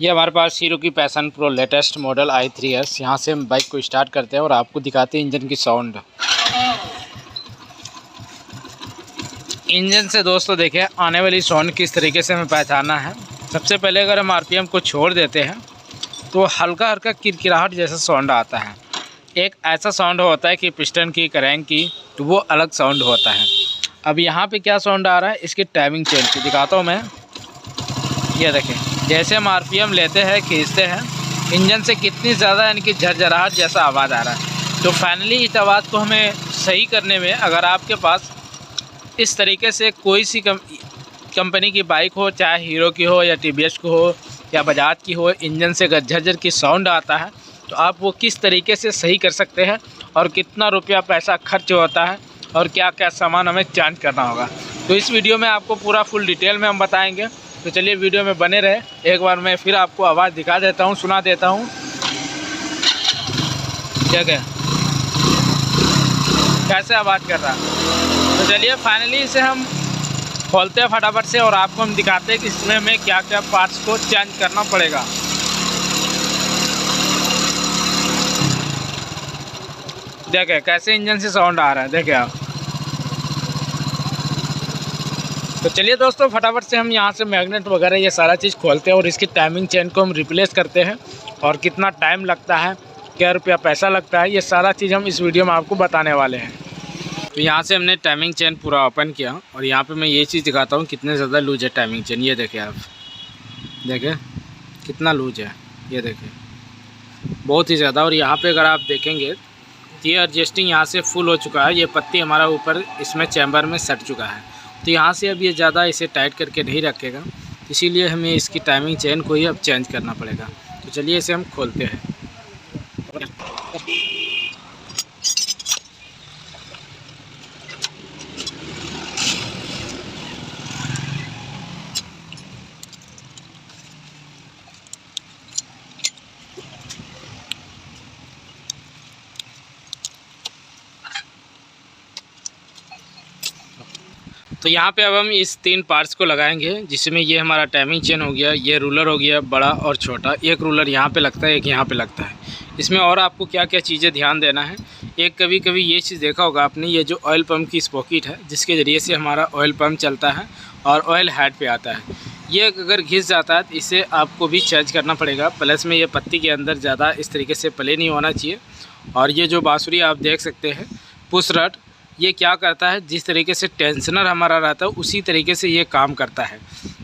ये हमारे पास हीरो की passion pro latest model i3s। यहाँ से हम बाइक को स्टार्ट करते हैं और आपको दिखाते हैं इंजन की साउंड। इंजन से दोस्तों देखें आने वाली साउंड किस तरीके से हमें पहचानना है। सबसे पहले अगर हम आरपीएम को छोड़ देते हैं तो हल्का हल्का किरकिराहट जैसा साउंड आता है। एक ऐसा साउंड होता है कि पिस्टन की क्रैंक की, तो वो अलग साउंड होता है। अब यहाँ पे क्या साउंड आ रहा है, इसकी टाइमिंग चेंज की दिखाता हूँ मैं। ये देखें, जैसे हम आरपीएम लेते हैं खींचते हैं, इंजन से कितनी ज़्यादा यानी कि झरझराहट जैसा आवाज़ आ रहा है। तो फाइनली इस आवाज़ को हमें सही करने में अगर आपके पास इस तरीके से कोई सी कंपनी की बाइक हो, चाहे हीरो की हो या टीवीएस की हो या बजाज की हो, इंजन से अगर झरझर की साउंड आता है तो आप वो किस तरीके से सही कर सकते हैं और कितना रुपया पैसा खर्च होता है और क्या क्या सामान हमें चेंज करना होगा। तो इस वीडियो में आपको पूरा फुल डिटेल में हम बताएंगे। तो चलिए वीडियो में बने रहे। एक बार मैं फिर आपको आवाज़ दिखा देता हूँ, सुना देता हूँ। ठीक है, कैसे आवाज़ कर रहा है। तो चलिए फाइनली इसे हम खोलते हैं फटाफट से और आपको हम दिखाते हैं कि इसमें हमें क्या क्या पार्ट्स को चेंज करना पड़ेगा। देखें कैसे इंजन से साउंड आ रहा है, देखें आप। तो चलिए दोस्तों फटाफट से हम यहाँ से मैग्नेट वगैरह ये सारा चीज़ खोलते हैं और इसकी टाइमिंग चेन को हम रिप्लेस करते हैं और कितना टाइम लगता है, क्या रुपया पैसा लगता है, ये सारा चीज़ हम इस वीडियो में आपको बताने वाले हैं। तो यहाँ से हमने टाइमिंग चेन पूरा ओपन किया और यहाँ पे मैं ये चीज़ दिखाता हूँ कितने ज़्यादा लूज है टाइमिंग चेन। ये देखें आप, देखें कितना लूज है, ये देखें बहुत ही ज़्यादा। और यहाँ पे अगर आप देखेंगे तो ये एडजस्टिंग यहाँ से फुल हो चुका है। ये पत्ती हमारा ऊपर इसमें चैम्बर में सट चुका है, तो यहाँ से अब ये ज़्यादा इसे टाइट करके नहीं रखेगा, इसीलिए हमें इसकी टाइमिंग चेन को ही अब चेंज करना पड़ेगा। तो चलिए इसे हम खोलते हैं। तो यहाँ पे अब हम इस 3 पार्ट्स को लगाएंगे, जिसमें ये हमारा टाइमिंग चेन हो गया, ये रूलर हो गया बड़ा और छोटा। एक रूलर यहाँ पे लगता है, एक यहाँ पे लगता है। इसमें और आपको क्या क्या चीज़ें ध्यान देना है, एक कभी कभी ये चीज़ देखा होगा आपने, ये जो ऑयल पम्प की स्पॉकेट है जिसके ज़रिए से हमारा ऑयल पम्प चलता है और ऑयल हेड पे आता है, ये अगर घिस जाता है तो इसे आपको भी चेंज करना पड़ेगा। प्लस में ये पत्ती के अंदर ज़्यादा इस तरीके से प्ले नहीं होना चाहिए। और ये जो बाँसुरी आप देख सकते हैं पुश रड, ये क्या करता है, जिस तरीके से टेंशनर हमारा रहता है उसी तरीके से ये काम करता है।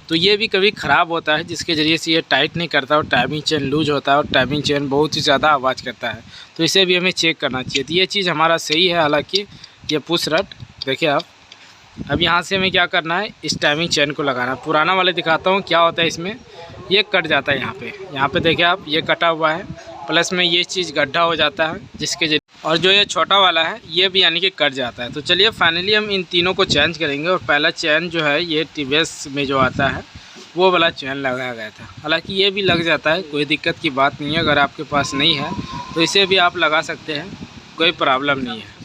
तो ये भी कभी ख़राब होता है जिसके ज़रिए से ये टाइट नहीं करता और टाइमिंग चेन लूज होता है और टाइमिंग चेन बहुत ही ज़्यादा आवाज़ करता है। तो इसे भी हमें चेक करना चाहिए। तो ये चीज़ हमारा सही है। हालांकि ये पुश रड देखिए आप। अब यहाँ से हमें क्या करना है, इस टाइमिंग चेन को लगाना। पुराना वाले दिखाता हूँ क्या होता है इसमें, ये कट जाता है यहाँ पे देखिए आप, ये कटा हुआ है। प्लस में ये चीज़ गड्ढा हो जाता है जिसके जरिए, और जो ये छोटा वाला है ये भी यानी कि कट जाता है। तो चलिए फाइनली हम इन तीनों को चेंज करेंगे। और पहला चेन जो है ये टीवीएस में जो आता है वो वाला चेन लगाया गया था। हालांकि ये भी लग जाता है, कोई दिक्कत की बात नहीं है। अगर आपके पास नहीं है तो इसे भी आप लगा सकते हैं, कोई प्रॉब्लम नहीं है।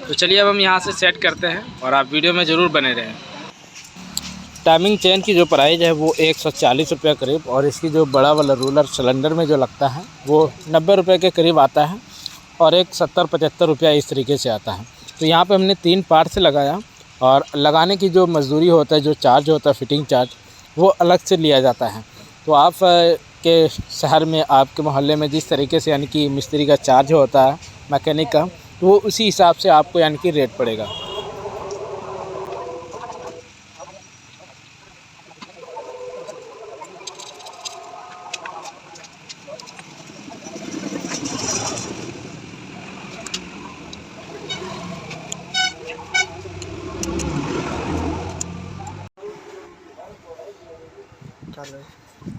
तो चलिए अब हम यहाँ से सेट करते हैं और आप वीडियो में ज़रूर बने रहें। टाइमिंग चेन की जो प्राइस है वो 140 रुपये करीब, और इसकी जो बड़ा वाला रूलर सिलेंडर में जो लगता है वो 90 रुपये के करीब आता है, और एक 70-75 रुपया इस तरीके से आता है। तो यहाँ पे हमने 3 पार्ट से लगाया, और लगाने की जो मजदूरी होता है, जो चार्ज होता है फिटिंग चार्ज, वो अलग से लिया जाता है। तो आप के शहर में, आपके मोहल्ले में जिस तरीके से यानी कि मिस्त्री का चार्ज होता है, मैकेनिक का, तो वो उसी हिसाब से आपको यानी कि रेट पड़ेगा।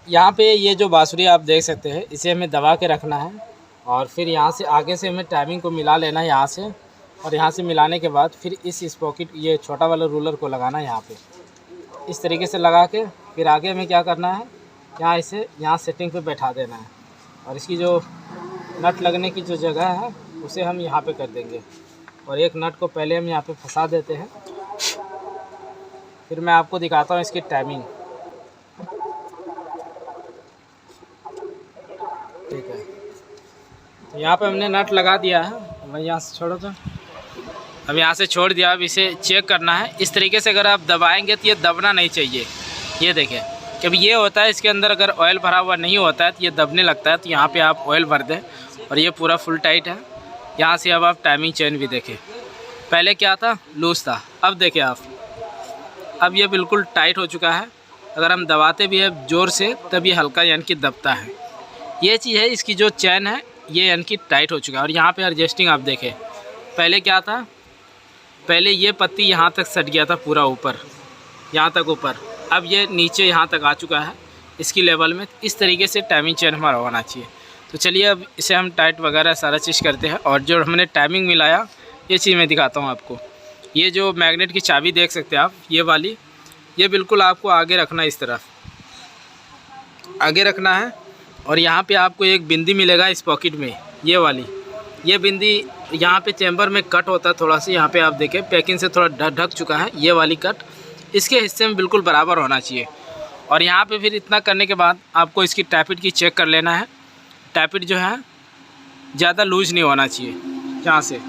यहाँ पे ये जो बाँसुरी आप देख सकते हैं, इसे हमें दबा के रखना है, और फिर यहाँ से आगे से हमें टाइमिंग को मिला लेना है यहाँ से, और यहाँ से मिलाने के बाद फिर इस स्पॉकेट, ये छोटा वाला रूलर को लगाना है यहाँ पे इस तरीके से लगा के। फिर आगे हमें क्या करना है, यहाँ इसे यहाँ सेटिंग पे बैठा देना है, और इसकी जो नट लगने की जो जगह है उसे हम यहाँ पे कर देंगे, और एक नट को पहले हम यहाँ पे फंसा देते हैं। फिर मैं आपको दिखाता हूँ इसकी टाइमिंग। ठीक है, तो यहाँ पे हमने नट लगा दिया है। मैं यहाँ से छोड़ो, तो अब यहाँ से छोड़ दिया। अब इसे चेक करना है। इस तरीके से अगर आप दबाएंगे तो ये दबना नहीं चाहिए। ये देखें, कभी ये होता है इसके अंदर अगर ऑयल भरा हुआ नहीं होता है तो ये दबने लगता है। तो यहाँ पे आप ऑयल भर दें और ये पूरा फुल टाइट है। यहाँ से अब आप टाइमिंग चेन भी देखें, पहले क्या था, लूज़ था, अब देखें आप, अब ये बिल्कुल टाइट हो चुका है। अगर हम दबाते भी है ज़ोर से तब ये हल्का यानी कि दबता है। ये चीज़ है, इसकी जो चैन है ये यानी कि टाइट हो चुका है। और यहाँ पे एडजस्टिंग आप देखें, पहले क्या था, पहले ये पत्ती यहाँ तक सट गया था पूरा ऊपर, यहाँ तक ऊपर, अब ये नीचे यहाँ तक आ चुका है इसकी लेवल में। इस तरीके से टाइमिंग चेन हमारा होना चाहिए। तो चलिए अब इसे हम टाइट वगैरह सारा चीज़ करते हैं। और जो हमने टाइमिंग मिलाया ये चीज़ मैं दिखाता हूँ आपको। ये जो मैग्नेट की चाबी देख सकते हैं आप, ये वाली, ये बिल्कुल आपको आगे रखना है, इस तरफ आगे रखना है। और यहाँ पे आपको एक बिंदी मिलेगा इस पॉकेट में, ये वाली, ये बिंदी यहाँ पे चैम्बर में कट होता है थोड़ा सा। यहाँ पे आप देखें पैकिंग से थोड़ा ढक चुका है, ये वाली कट इसके हिस्से में बिल्कुल बराबर होना चाहिए। और यहाँ पे फिर इतना करने के बाद आपको इसकी टैपिट की चेक कर लेना है। टैपिट जो है ज़्यादा लूज नहीं होना चाहिए। यहाँ से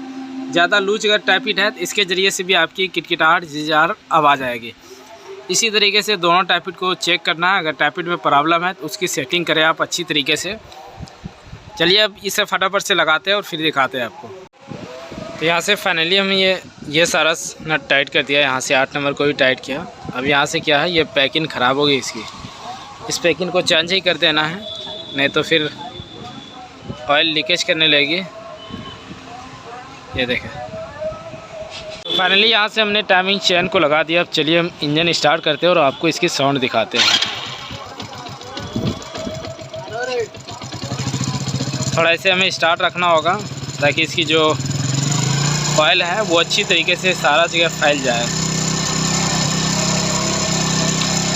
ज़्यादा लूज अगर टैपिट है तो इसके ज़रिए से भी आपकी किटकिटाहट झिझार आवाज़ आएगी। इसी तरीके से दोनों टैपिट को चेक करना है। अगर टैपिट में प्रॉब्लम है तो उसकी सेटिंग करें आप अच्छी तरीके से। चलिए अब इसे फटाफट से लगाते हैं और फिर दिखाते हैं आपको। तो यहाँ से फाइनली हम ये सारा नट टाइट कर दिया। यहाँ से 8 नंबर को भी टाइट किया। अब यहाँ से क्या है, ये पैकिंग ख़राब हो गई इसकी, इस पैकिंग को चेंज ही कर देना है, नहीं तो फिर ऑयल लीकेज करने लगेगी। ये देखें, तो फाइनली यहाँ से हमने टाइमिंग चेन को लगा दिया। अब चलिए हम इंजन स्टार्ट करते हैं और आपको इसकी साउंड दिखाते हैं। थोड़ा ऐसे हमें स्टार्ट रखना होगा ताकि इसकी जो ऑयल है वो अच्छी तरीके से सारा जगह फैल जाए।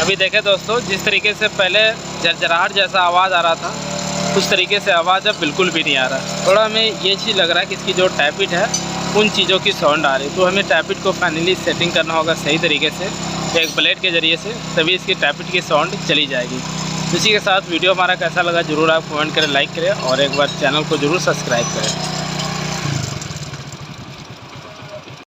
अभी देखें दोस्तों, जिस तरीके से पहले झरझराहट जैसा आवाज़ आ रहा था उस तरीके से आवाज़ अब बिल्कुल भी नहीं आ रहा। थोड़ा हमें ये चीज़ लग रहा है कि इसकी जो टैपिट है उन चीज़ों की साउंड आ रही है। तो हमें टैपिट को फाइनली सेटिंग करना होगा सही तरीके से एक ब्लेड के ज़रिए से, तभी इसकी टैपिट की साउंड चली जाएगी। इसी के साथ वीडियो हमारा कैसा लगा ज़रूर आप कमेंट करें, लाइक करें और एक बार चैनल को ज़रूर सब्सक्राइब करें।